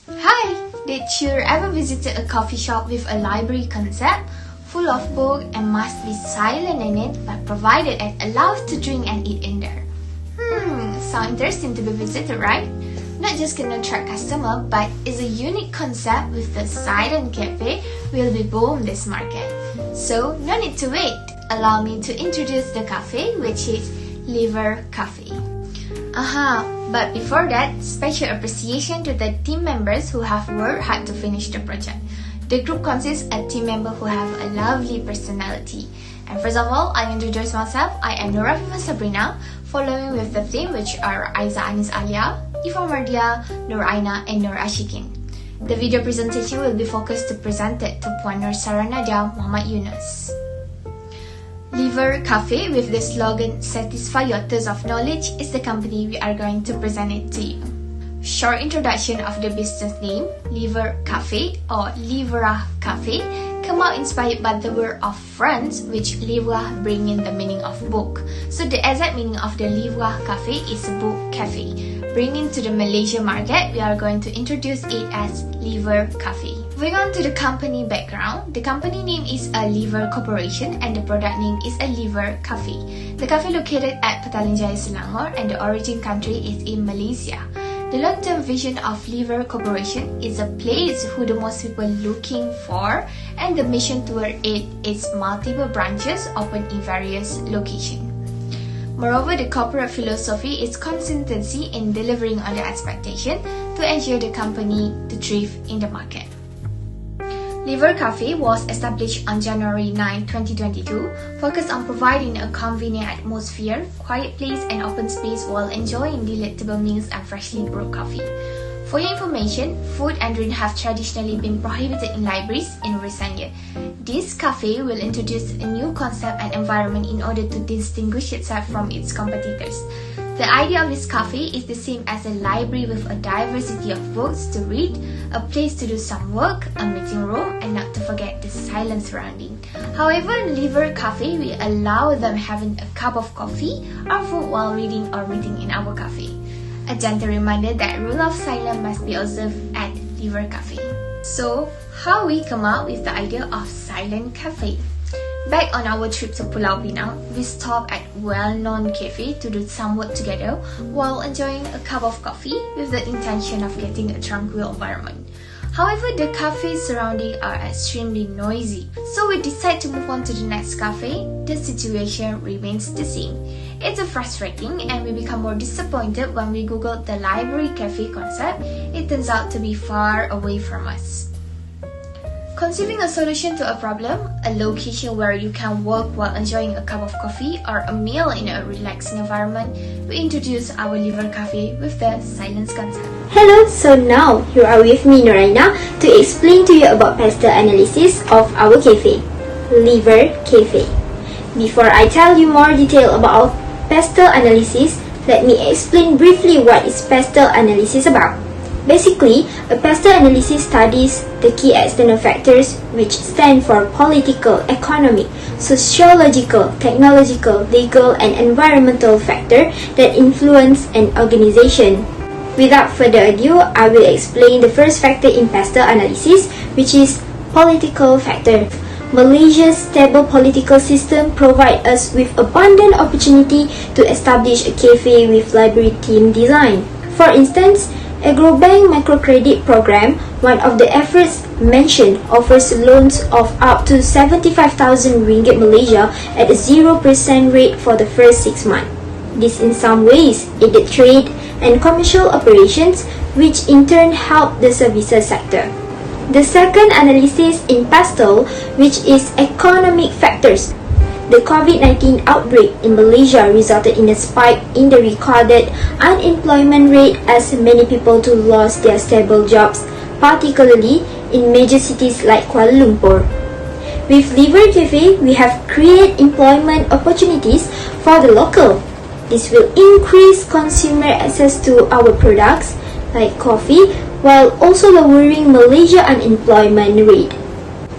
Hi! Did you ever visit a coffee shop with a library concept? Full of books and must be silent in it, but provided and allowed to drink and eat in there. Sound interesting to be visited, right? Not just gonna attract customer, but is a unique concept with the silent cafe will be boom this market. So no need to wait. Allow me to introduce the cafe, which is Livre Cafe. But before that, special appreciation to the team members who have worked hard to finish the project. The group consists of team members who have a lovely personality. And first of all, I introduce myself. I am Nura Fifa Sabrina, following with the theme which are Aiza Anis Alia, Ifa Mardia, Nur Aina, and Nur Ashikin. The video presentation will be focused to present it to Puan Nur Saranadia Muhammad Yunus. Livre Cafe, with the slogan "Satisfy your thirst of knowledge," is the company we are going to present it to you. Short introduction of the business name, Livre Cafe or Livre Cafe, come out inspired by the word of France, which livre bring in the meaning of book. So the exact meaning of the Livre Cafe is book cafe. Bringing to the Malaysia market, we are going to introduce it as Livre Cafe. Moving on to the company background, the company name is a Livre Corporation and the product name is a Livre Cafe. The cafe located at Petaling Jaya, Selangor, and the origin country is in Malaysia. The long-term vision of Livre Corporation is a place who the most people looking for, and the mission toward it is multiple branches open in various locations. Moreover, the corporate philosophy is consistency in delivering on the expectation to ensure the company to thrive in the market. Livre Cafe was established on January 9, 2022, focused on providing a convenient atmosphere, quiet place and open space while enjoying delectable meals and freshly brewed coffee. For your information, food and drink have traditionally been prohibited in libraries in recent years. This cafe will introduce a new concept and environment in order to distinguish itself from its competitors. The idea of this cafe is the same as a library with a diversity of books to read, a place to do some work, a meeting room, and not to forget the silent surrounding. However, in Livre Cafe, we allow them having a cup of coffee or food while reading or meeting in our cafe. A gentle reminder that rule of silence must be observed at Livre Cafe. So, how we come up with the idea of silent cafe? Back on our trip to Pulau Pinang, we stopped at well-known cafe to do some work together while enjoying a cup of coffee with the intention of getting a tranquil environment. However, the cafe's surroundings are extremely noisy, so we decide to move on to the next cafe. The situation remains the same. It's frustrating and we become more disappointed when we Googled the library cafe concept. It turns out to be far away from us. Conceiving a solution to a problem, a location where you can work while enjoying a cup of coffee or a meal in a relaxing environment, we introduce our Livre Cafe with the silence concept. Hello, so now you are with me, Noraina, to explain to you about pastel analysis of our cafe, Livre Cafe. Before I tell you more detail about pastel analysis, let me explain briefly what is pastel analysis about. Basically, a pastel analysis studies the key external factors which stand for political, economic, sociological, technological, legal and environmental factors that influence an organization. Without further ado, I will explain the first factor in pastel analysis, which is political factor. Malaysia's stable political system provides us with abundant opportunity to establish a cafe with library theme design. For instance, Agrobank Microcredit Program, one of the efforts mentioned, offers loans of up to 75,000 ringgit Malaysia at a 0% rate for the first 6 months. This in some ways aided trade and commercial operations, which in turn helped the services sector. The second analysis in pastel, which is economic factors. The COVID-19 outbreak in Malaysia resulted in a spike in the recorded unemployment rate as many people too lost their stable jobs, particularly in major cities like Kuala Lumpur. With Livre Cafe, we have created employment opportunities for the local. This will increase consumer access to our products like coffee, while also lowering Malaysia unemployment rate.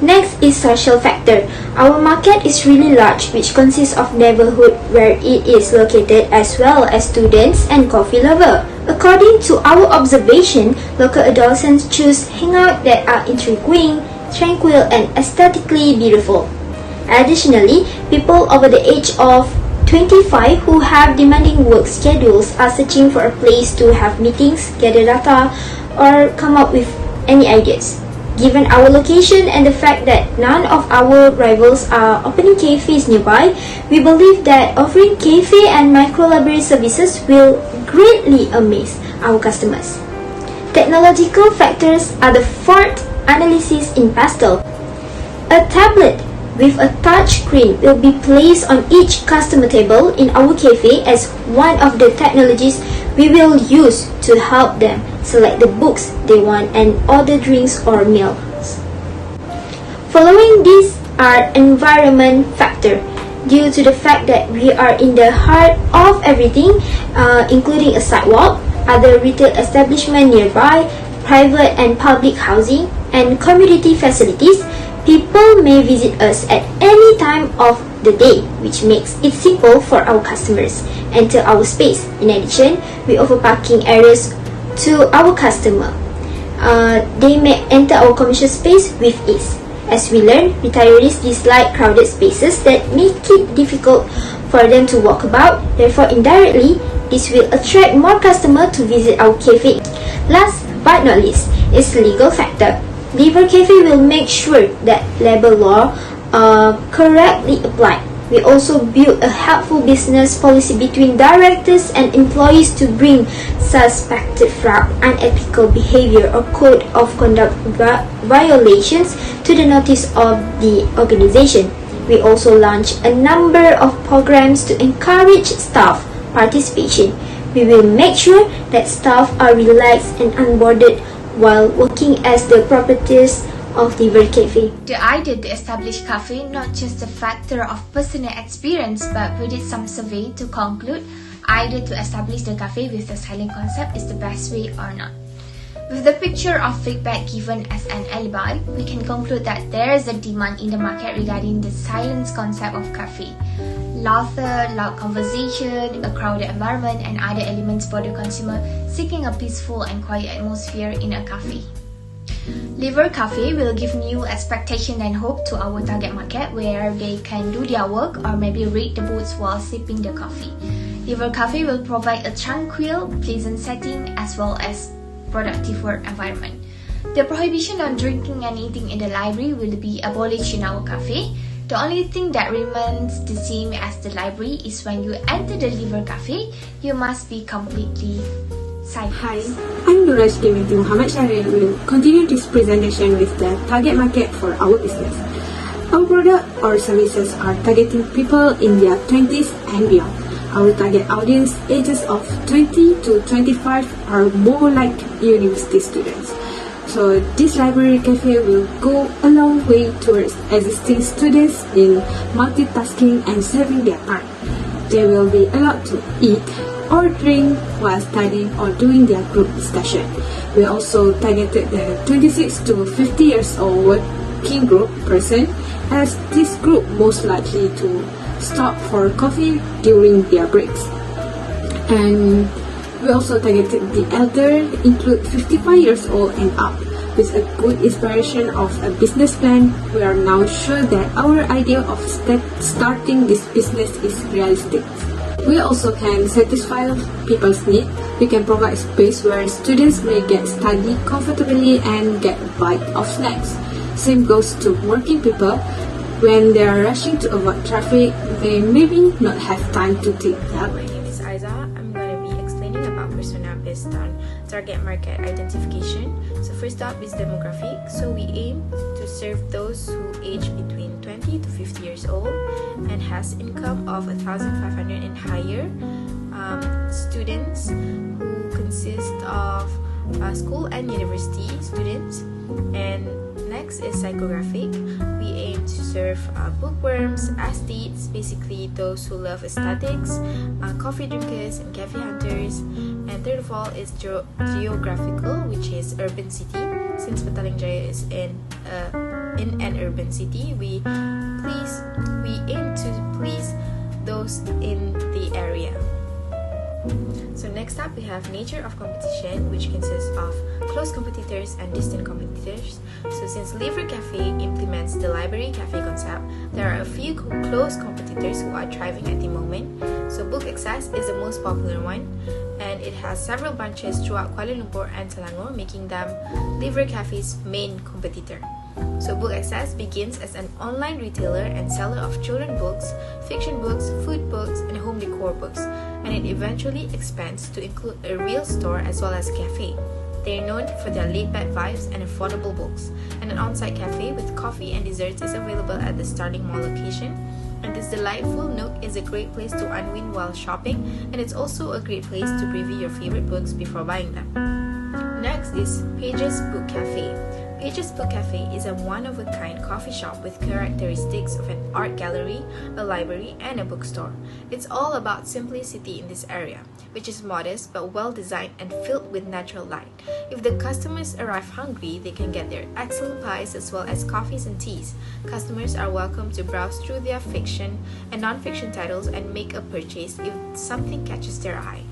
Next is social factor. Our market is really large, which consists of neighborhood where it is located as well as students and coffee lover. According to our observation, local adolescents choose hangouts that are intriguing, tranquil and aesthetically beautiful. Additionally, people over the age of 25 who have demanding work schedules are searching for a place to have meetings, gather data, or come up with any ideas. Given our location and the fact that none of our rivals are opening cafes nearby, we believe that offering cafe and micro-library services will greatly amaze our customers. Technological factors are the fourth analysis in pastel. A tablet with a touch screen will be placed on each customer table in our cafe as one of the technologies we will use to help them select the books they want and order drinks or meals. Following these are environment factor. Due to the fact that we are in the heart of everything, including a sidewalk, other retail establishment nearby, private and public housing, and community facilities, people may visit us at any time of the day, which makes it simple for our customers enter our space. In addition, we offer parking areas to our customer. They may enter our commercial space with ease. As we learn, retirees dislike crowded spaces that make it difficult for them to walk about. Therefore, indirectly, this will attract more customers to visit our cafe. Last but not least is legal factor. Livre Cafe will make sure that labor law are correctly applied. We also build a helpful business policy between directors and employees to bring suspected fraud, unethical behavior, or code of conduct violations to the notice of the organization. We also launch a number of programs to encourage staff participation. We will make sure that staff are relaxed and onboarded while working as the proprietors of Livre Cafe. The idea to establish cafe not just a factor of personal experience, but we did some survey to conclude either to establish the cafe with the silent concept is the best way or not. With the picture of feedback given as an alibi, we can conclude that there is a demand in the market regarding the silence concept of cafe. Laughter, loud conversation, a crowded environment, and other elements for the consumer seeking a peaceful and quiet atmosphere in a cafe. Livre Cafe will give new expectation and hope to our target market where they can do their work or maybe read the books while sipping the coffee. Livre Cafe will provide a tranquil, pleasant setting as well as productive work environment. The prohibition on drinking and eating in the library will be abolished in our cafe. The only thing that remains the same as the library is when you enter the Livre Cafe, you must be completely silent. Hi, I'm Nuraj Binti Muhammad Syaril will continue this presentation with the target market for our business. Our product or services are targeting people in their 20s and beyond. Our target audience ages of 20 to 25 are more like university students. So this library cafe will go a long way towards assisting students in multitasking and serving their time. They will be allowed to eat or drink while studying or doing their group discussion. We also targeted the 26 to 50 years old working group person, as this group most likely to stop for coffee during their breaks. And we also targeted the elder, include 55 years old and up. With a good inspiration of a business plan, we are now sure that our idea of starting this business is realistic. We also can satisfy people's needs. We can provide space where students may get study comfortably and get a bite of snacks. Same goes to working people. When they are rushing to avoid traffic, they maybe not have time to take that. My name is Aiza. I'm going to be explaining about persona based on target market identification. So first up is demographic. So we aim to serve those who age between 20 to 50 years old and has income of 1,500 and higher. Students who consist of school and university students. And next is psychographic. We aim to serve bookworms, aesthetes, basically those who love aesthetics, coffee drinkers and cafe hunters. And third of all is geographical, which is urban city, since Petaling Jaya is in a in an urban city, we aim to please those in the area. So next up, we have nature of competition, which consists of close competitors and distant competitors. So since Livre Cafe implements the Library Cafe concept, there are a few close competitors who are thriving at the moment. So Book Access is the most popular one, and it has several branches throughout Kuala Lumpur and Selangor, making them Livre Cafe's main competitor. So Book Access begins as an online retailer and seller of children books, fiction books, food books, and home decor books, and it eventually expands to include a real store as well as a cafe. They are known for their laid-back vibes and affordable books, and an on-site cafe with coffee and desserts is available at the Starling Mall location. And this delightful nook is a great place to unwind while shopping, and it's also a great place to preview your favorite books before buying them. Next is Pages Book Cafe. Pages Book Cafe is a one-of-a-kind coffee shop with characteristics of an art gallery, a library, and a bookstore. It's all about simplicity in this area, which is modest but well-designed and filled with natural light. If the customers arrive hungry, they can get their excellent pies as well as coffees and teas. Customers are welcome to browse through their fiction and non-fiction titles and make a purchase if something catches their eye.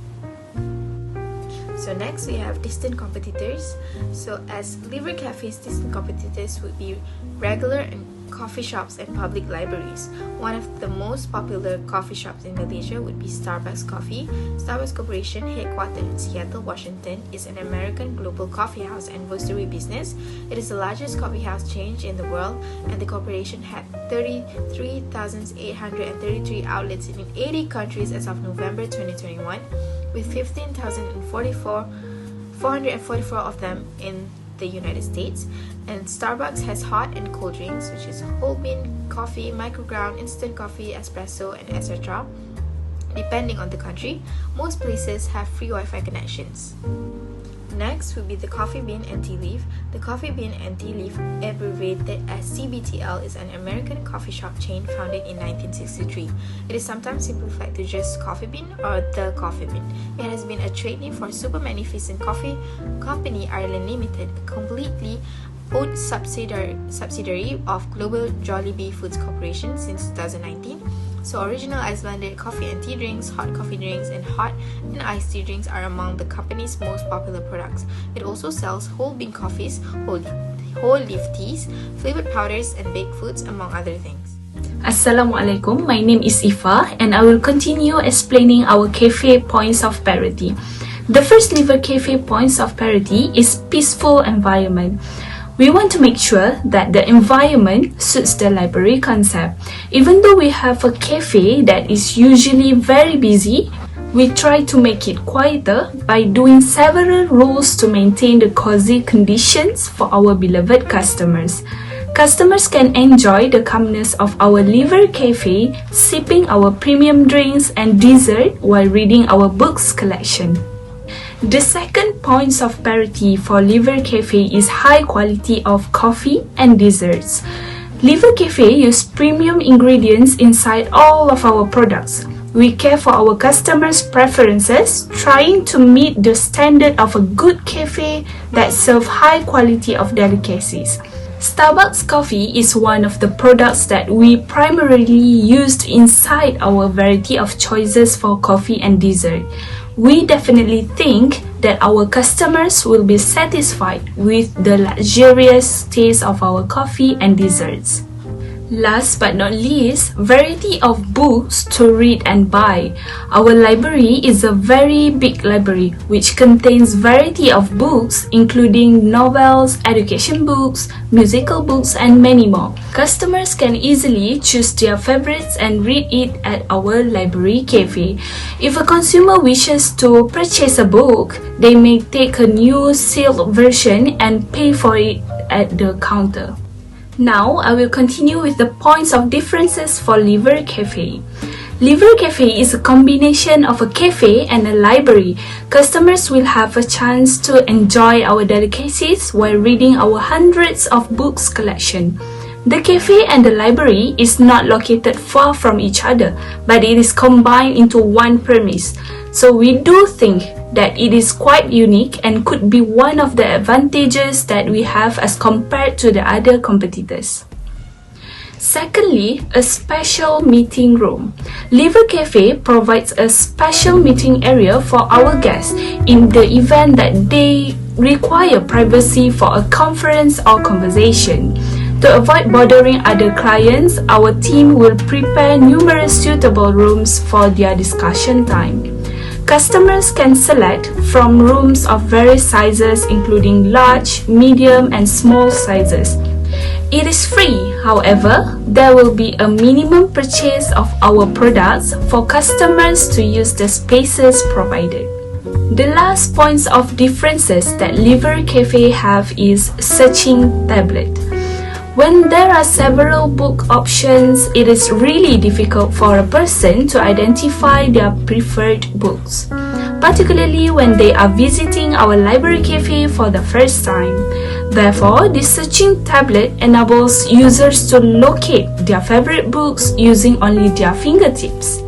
So next we have distant competitors. So as Livre Cafe's distant competitors would be regular and coffee shops and public libraries. One of the most popular coffee shops in Malaysia would be Starbucks Coffee. Starbucks Corporation, headquartered in Seattle, Washington, is an American global coffee house and roastery business. It is the largest coffee house chain in the world, and the corporation had 33,833 outlets in 80 countries as of November 2021, with 444 of them in the United States. And Starbucks has hot and cold drinks, which is whole bean coffee, microground, instant coffee, espresso, and etc. Depending on the country, most places have free Wi-Fi connections. Next would be the Coffee Bean and Tea Leaf. The Coffee Bean and Tea Leaf, abbreviated as CBTL, is an American coffee shop chain founded in 1963. It is sometimes simplified to just Coffee Bean or the Coffee Bean. It has been a trade name for Super Magnificent Coffee Company Ireland Limited, a completely owned subsidiary of Global Jollibee Foods Corporation since 2019. So original Icelandic coffee and tea drinks, hot coffee drinks, and hot and iced tea drinks are among the company's most popular products. It also sells whole bean coffees, whole leaf teas, flavored powders, and baked foods, among other things. Assalamualaikum, my name is Ifa, and I will continue explaining our cafe points of parity. The first Livre Cafe points of parity is peaceful environment. We want to make sure that the environment suits the library concept. Even though we have a cafe that is usually very busy, we try to make it quieter by doing several rules to maintain the cozy conditions for our beloved customers. Customers can enjoy the calmness of our Livre Cafe, sipping our premium drinks and dessert while reading our books collection. The second point of parity for Livre Cafe is high quality of coffee and desserts. Livre Cafe uses premium ingredients inside all of our products. We care for our customers' preferences, trying to meet the standard of a good cafe that serves high quality of delicacies. Starbucks coffee is one of the products that we primarily used inside our variety of choices for coffee and dessert. We definitely think that our customers will be satisfied with the luxurious taste of our coffee and desserts. Last but not least, variety of books to read and buy. Our library is a very big library which contains variety of books including novels, education books, musical books, and many more. Customers can easily choose their favorites and read it at our library cafe. If a consumer wishes to purchase a book, they may take a new sealed version and pay for it at the counter. Now, I will continue with the points of differences for Livre Cafe. Livre Cafe is a combination of a cafe and a library. Customers will have a chance to enjoy our delicacies while reading our hundreds of books collection. The cafe and the library is not located far from each other, but it is combined into one premise. So we do think that it is quite unique and could be one of the advantages that we have as compared to the other competitors. Secondly, a special meeting room. Livre Cafe provides a special meeting area for our guests in the event that they require privacy for a conference or conversation. To avoid bothering other clients, our team will prepare numerous suitable rooms for their discussion time. Customers can select from rooms of various sizes including large, medium and small sizes. It is free, however, there will be a minimum purchase of our products for customers to use the spaces provided. The last points of differences that Livre Cafe have is searching tablet. When there are several book options, it is really difficult for a person to identify their preferred books, particularly when they are visiting our Livre Cafe for the first time. Therefore, this searching tablet enables users to locate their favorite books using only their fingertips.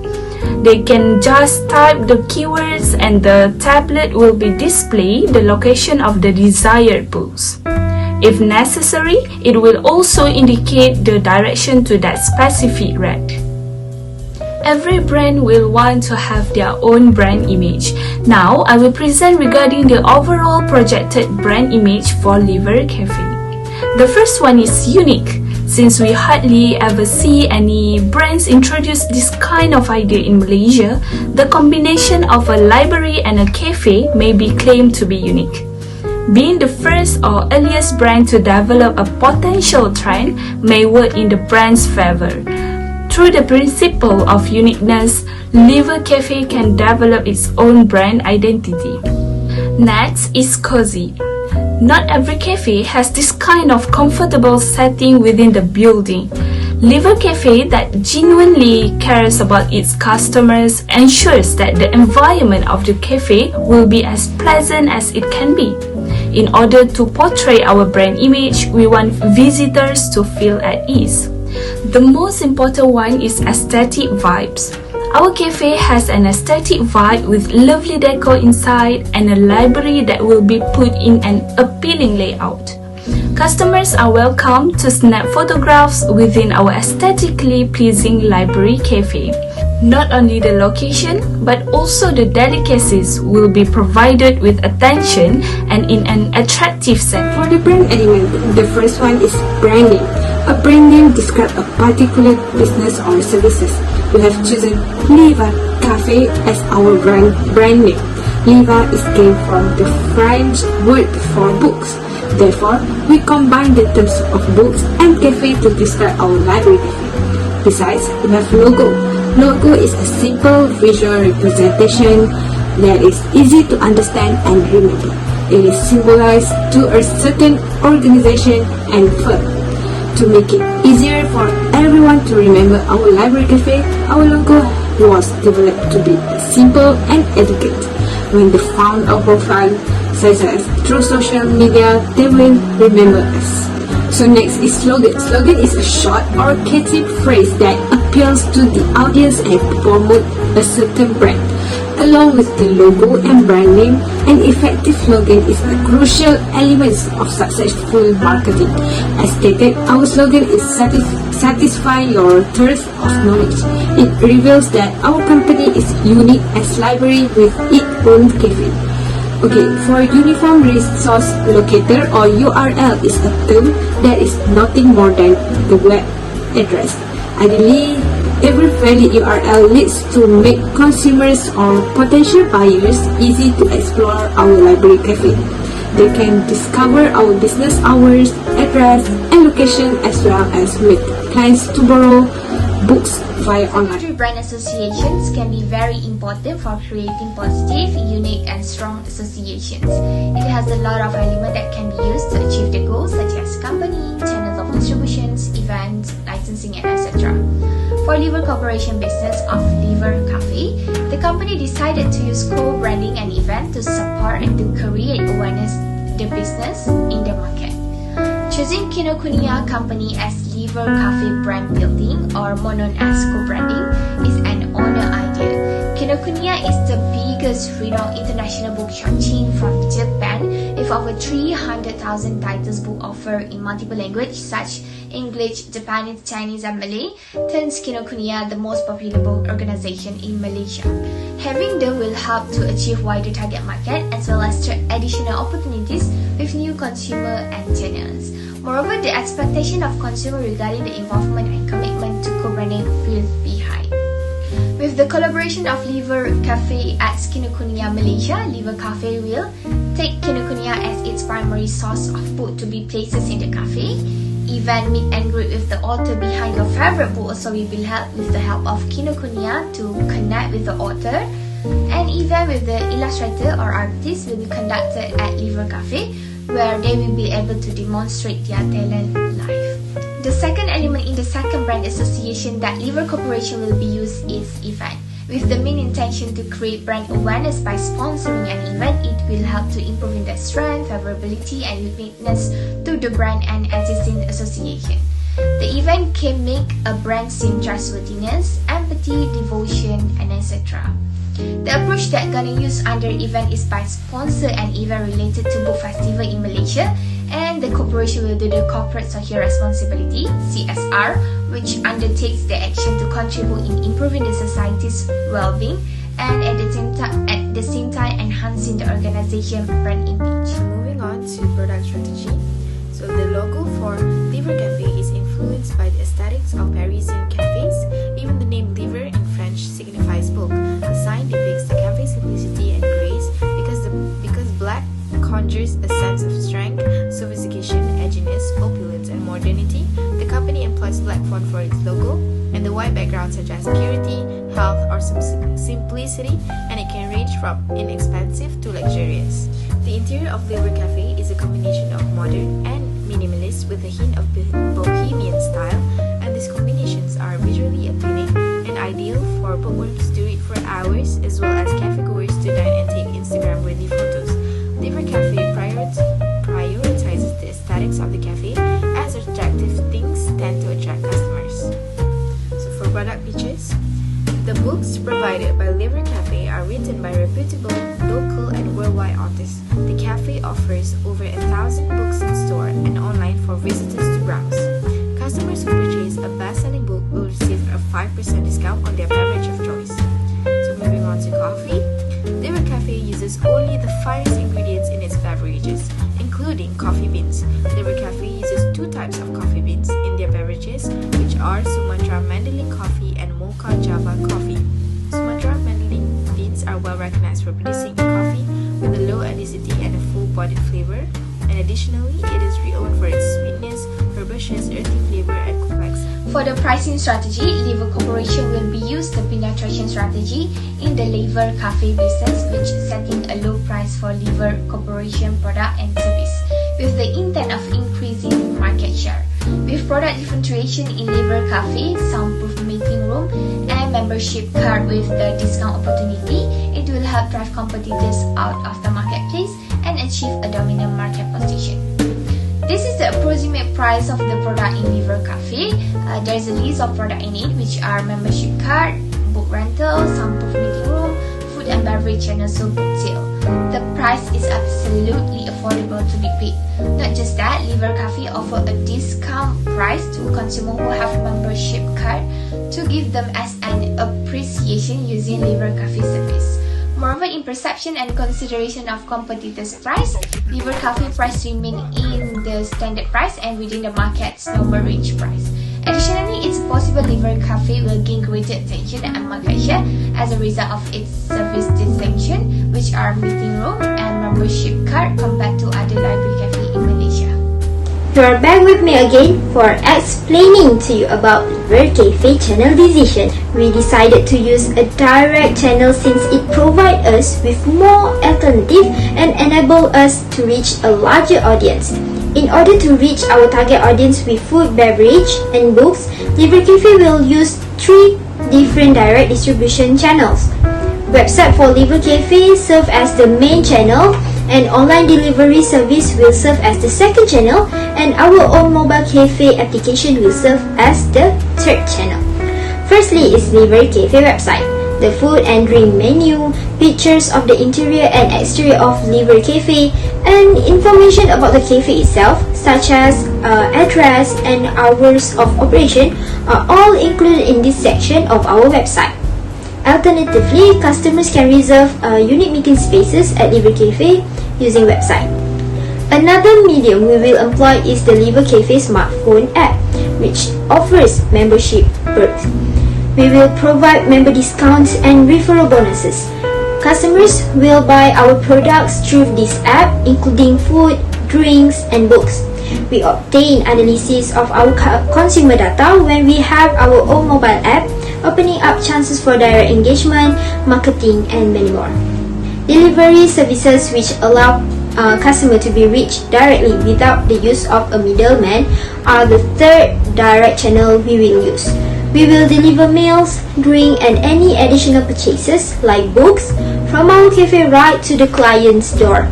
They can just type the keywords and the tablet will be display the location of the desired books. If necessary, it will also indicate the direction to that specific rack. Every brand will want to have their own brand image. Now, I will present regarding the overall projected brand image for Livre Cafe. The first one is unique. Since we hardly ever see any brands introduce this kind of idea in Malaysia, the combination of a library and a cafe may be claimed to be unique. Being the first or earliest brand to develop a potential trend may work in the brand's favor. Through the principle of uniqueness, Livre Cafe can develop its own brand identity. Next is cozy. Not every cafe has this kind of comfortable setting within the building. Livre Cafe that genuinely cares about its customers ensures that the environment of the cafe will be as pleasant as it can be. In order to portray our brand image, we want visitors to feel at ease. The most important one is aesthetic vibes. Our cafe has an aesthetic vibe with lovely decor inside and a library that will be put in an appealing layout. Customers are welcome to snap photographs within our aesthetically pleasing library cafe. Not only the location, but also the delicacies will be provided with attention and in an attractive setting. For the brand element, the first one is branding. A brand name describes a particular business or services. We have chosen Livre Cafe as our brand name. Livre is came from the French word for books. Therefore, we combine the terms of books and cafe to describe our library cafe. Besides, we have logo. Logo is a simple visual representation that is easy to understand and remember. It is symbolized to a certain organization and firm. To make it easier for everyone to remember our library cafe, our logo was developed to be simple and elegant. When they found our profile, such as through social media, they will remember us. So next is slogan. Slogan is a short or catchy phrase that appeals to the audience and promote a certain brand. Along with the logo and brand name, an effective slogan is a crucial element of successful marketing. As stated, our slogan is satisfy your thirst of knowledge. It reveals that our company is unique as library with its own cafe. Okay, for uniform resource locator or URL is a term that is nothing more than the web address. Ideally, every valid URL leads to make consumers or potential buyers easy to explore our library cafe. They can discover our business hours, address, and location as well as make plans to borrow books via online. Brand associations can be very important for creating positive, unique, and strong associations. It has a lot of elements that can be used to achieve the goals such as company, channels of distributions, events, licensing, and etc. For Livre Corporation business of Livre Cafe, the company decided to use co-branding and event to support and to create awareness the business in the market. Choosing Kinokuniya Company as Livre Cafe brand building or more known as co-branding is an honor idea. Kinokuniya is the biggest renowned international bookshop chain from Japan with over 300,000 titles book offered in multiple languages such English, Japanese, Chinese and Malay, turns Kinokuniya the most popular book organization in Malaysia. Having them will help to achieve wider target market as well as additional opportunities with new consumer and channels. Moreover, the expectation of consumer regarding the involvement and commitment to co-branding will be high. With the collaboration of Livre Cafe at Kinokuniya Malaysia, Livre Cafe will take Kinokuniya as its primary source of book to be places in the cafe. Event meet and greet with the author behind your favorite book also will be held with the help of Kinokuniya to connect with the author. An event with the illustrator or artist will be conducted at Livre Cafe, where they will be able to demonstrate their talent live. The second element in the second brand association that Livre Corporation will be used is event. With the main intention to create brand awareness by sponsoring an event, it will help to improve the strength, favorability and uniqueness to the brand and existing association. The event can make a brand seem trustworthiness, empathy, devotion and etc. The approach that gonna use under event is by sponsor an event related to book festival in Malaysia, and the corporation will do the corporate social responsibility (CSR), which undertakes the action to contribute in improving the society's well-being and at the same time enhancing the organization brand image. Moving on to product strategy. So the logo for Livre Café is influenced by the aesthetics of Parisian cafes. Even the name Livre in French signifies book. The sign depicts the cafe simplicity and grace because black conjures a sense of strength, sophistication, edginess, opulence, and modernity. The company employs black font for its logo, and the white background suggests purity, health, or simplicity, and it can range from inexpensive to luxurious. The interior of Livre Café is a combination of modern and minimalist with a hint of bohemian style, and these combinations are visually appealing and ideal for bookworms to read for hours as well as cafegoers to dine and take Instagram-worthy photos. Livre Café prioritizes the aesthetics of the cafe as attractive things tend to attract customers. So for product features, the books provided by Livre Café are written by reputable local and worldwide authors. The cafe offers over 1,000 books in store and online for visitors to browse. Customers who purchase a best-selling book will receive a 5% discount on their beverage of choice. So moving on to coffee, Livre Café uses only the finest ingredients in its beverages, including coffee beans. Livre Café uses 2 types of coffee beans in their beverages, which are Sumatra Mandolin coffee and Mocha Java coffee. Sumatra Mandolin beans are well recognized for producing a coffee with a low acidity and a full-bodied flavor, and additionally, it is renowned for its sweetness, herbaceous, earthy flavor, and complexity. For the pricing strategy, Livre Corporation will be used the penetration strategy in the Livre Cafe business, which setting a low price for Livre Corporation product and service, with the intent of increasing market share. With product differentiation in Livre Cafe, soundproof meeting room, and membership card with the discount opportunity, it will help drive competitors out of the marketplace and achieve a dominant market position. This is the approximate price of the product in Livre Cafe. There is a list of products in it, which are membership card, book rental, soundproof meeting room, food and beverage, and also book sale. The price is absolutely affordable to be paid. Not just that, Livre Cafe offer a discount price to consumers who have membership card to give them as an appreciation using Livre Cafe service. Moreover, in perception and consideration of competitors' price, Livre Cafe price remain in the standard price and within the market's normal range price. Additionally, it's possible Livre Cafe will gain greater attention and market share as a result of its service distinction, which are meeting room and membership card compared to other library cafe in Malaysia. You are back with me again for explaining to you about Livre Cafe channel decision. We decided to use a direct channel since it provides us with more alternative and enable us to reach a larger audience. In order to reach our target audience with food, beverage, and books, Livre Cafe will use 3 different direct distribution channels. Website for Livre Cafe serve as the main channel, and online delivery service will serve as the second channel, and our own mobile cafe application will serve as the third channel. Firstly is Livre Cafe website. the food and drink menu, pictures of the interior and exterior of Livre Cafe, and information about the cafe itself, such as address and hours of operation, are all included in this section of our website. Alternatively, customers can reserve unique meeting spaces at Livre Cafe using website. Another medium we will employ is the Livre Cafe smartphone app, which offers membership perks. We will provide member discounts and referral bonuses. Customers will buy our products through this app, including food, drinks, and books. We obtain analysis of our consumer data when we have our own mobile app, opening up chances for direct engagement, marketing, and many more. Delivery services which allow customer to be reached directly without the use of a middleman are the third direct channel we will use. We will deliver meals, drink, and any additional purchases like books from our cafe right to the client's door.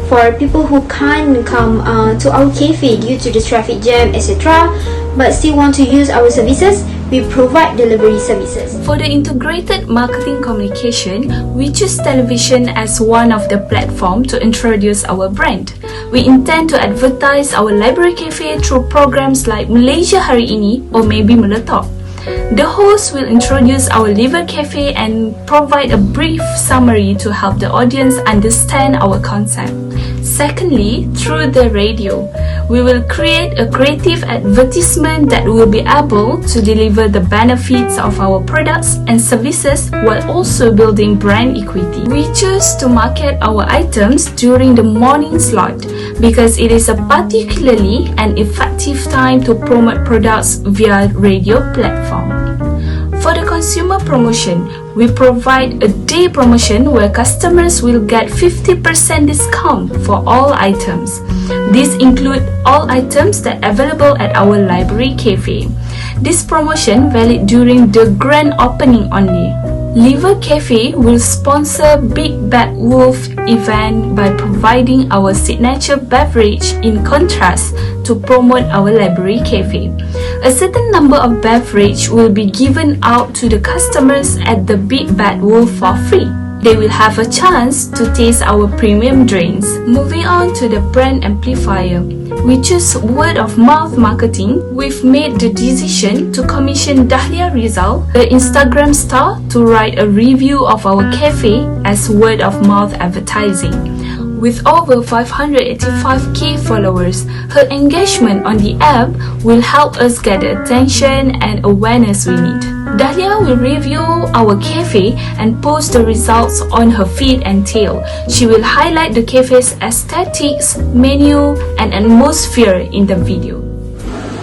For people who can't come to our cafe due to the traffic jam, etc., but still want to use our services, we provide delivery services. For the integrated marketing communication, we choose television as one of the platforms to introduce our brand. We intend to advertise our Livre Cafe through programs like Malaysia Hari Ini or maybe Meletup. The host will introduce our Livre Cafe and provide a brief summary to help the audience understand our concept. Secondly, through the radio, we will create a creative advertisement that will be able to deliver the benefits of our products and services while also building brand equity. We choose to market our items during the morning slot because it is a particularly an effective time to promote products via radio platform. For the consumer promotion, we provide a day promotion where customers will get 50% discount for all items. These include all items that are available at our Livre Cafe. This promotion valid during the grand opening only. Livre Cafe will sponsor Big Bad Wolf event by providing our signature beverage in contrast to promote our Livre Cafe. A certain number of beverage will be given out to the customers at the Big Bad Wolf for free. They will have a chance to taste our premium drinks. Moving on to the brand amplifier. We choose word of mouth marketing. We've made the decision to commission Dahlia Rizal, the Instagram star, to write a review of our cafe as word of mouth advertising. With over 585k followers, her engagement on the app will help us get the attention and awareness we need. Dahlia will review our cafe and post the results on her feed and tail. She will highlight the cafe's aesthetics, menu, and atmosphere in the video.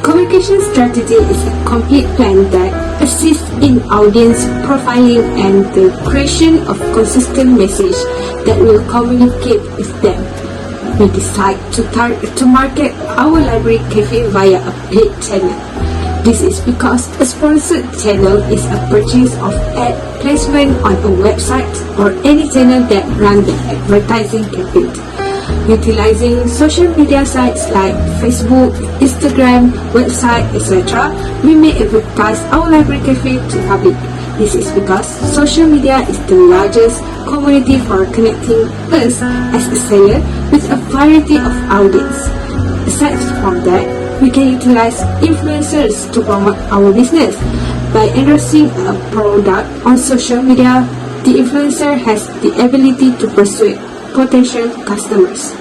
Communication strategy is a complete plan that assists in audience profiling and the creation of consistent message that will communicate with them. We decide to market our Livre Cafe via a paid channel. This is because a sponsored channel is a purchase of ad placement on a website or any channel that runs the advertising campaign. Utilizing social media sites like Facebook, Instagram, website, etc., we may advertise our Livre Cafe to public. This is because social media is the largest community for connecting us as a seller with a variety of audience. Aside from that, we can utilize influencers to promote our business. By endorsing a product on social media, the influencer has the ability to persuade potential customers.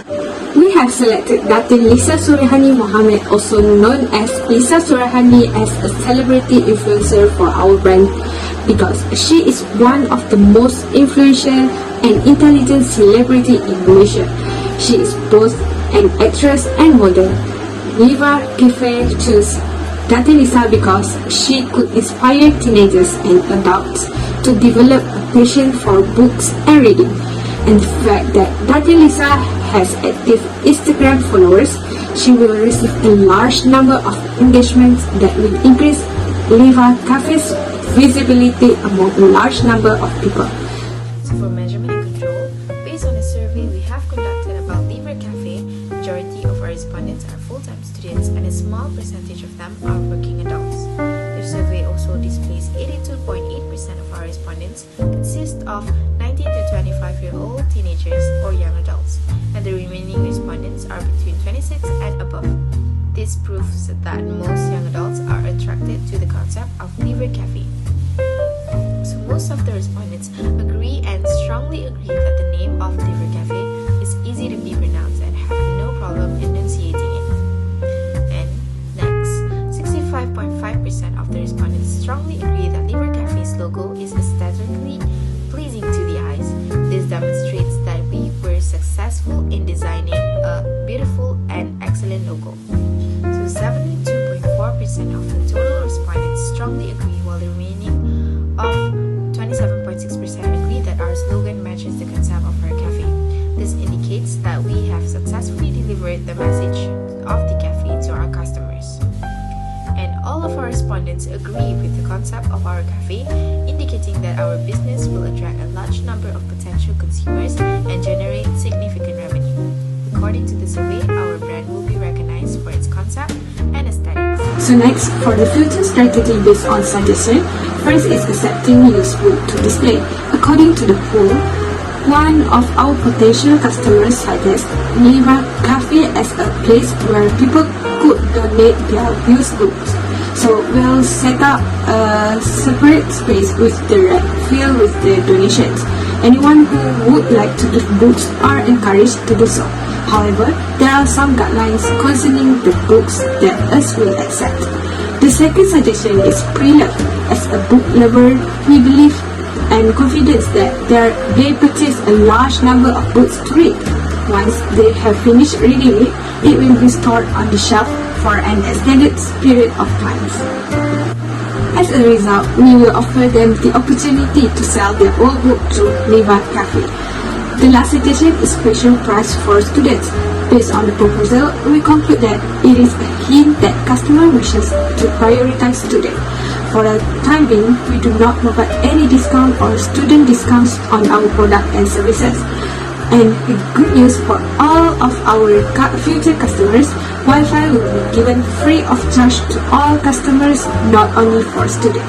We have selected Datin Lisa Surahani Mohammed, also known as Lisa Surahani, as a celebrity influencer for our brand because she is one of the most influential and intelligent celebrity in Malaysia. She is both an actress and model. Livre Cafe chose Datin Lisa because she could inspire teenagers and adults to develop a passion for books and reading. And the fact that Datin Lisa has active Instagram followers, she will receive a large number of engagements that will increase Livre Cafe's visibility among a large number of people. So for measurement and control, based on a survey we have conducted about Livre Cafe, majority of our respondents are full full-time students and a small percentage of them are working adults. The survey also displays 82.8% of our respondents consist of 19 to 25-year-old teenagers or young adults, and the remaining respondents are between 26 and above. This proves that most young adults are attracted to the concept of Livre Cafe. So most of the respondents agree and strongly agree that the name of Livre Cafe is easy to be pronounced and have no problem enunciating it. And next, 65.5% of the respondents strongly agree that Livre Cafe's logo is aesthetically pleasing to the eyes. This demonstrates that we were successful in designing a beautiful and excellent logo. So 72.4% of the total respondents strongly agree, while the remaining of 27.6% agree that our slogan matches the concept of our cafe. This indicates that we have successfully delivered the message of the cafe to our customers. And all of our respondents agree with the concept of our cafe, indicating that our business will attract a large number of potential consumers and generate significant revenue. According to the survey, our brand will be recognized for its concept and aesthetics. So next, for the future strategy based on suggestion, first is accepting useful to display. According to the poll, one of our potential customers suggests Livre Cafe as a place where people could donate their used books. So we'll set up a separate space with the rack filled with the donations. Anyone who would like to give books are encouraged to do so. However, there are some guidelines concerning the books that us will accept. The second suggestion is pre-love. As a book lover, we believe and confident that they purchase a large number of books to read. Once they have finished reading it, it will be stored on the shelf for an extended period of time. As a result, we will offer them the opportunity to sell their old book through Livre Cafe. The last suggestion is special price for students. Based on the proposal, we conclude that it is a hint that customer wishes to prioritize students. For the time being, we do not provide any discount or student discounts on our product and services. And the good news for all of our future customers, Wi-Fi will be given free of charge to all customers, not only for students.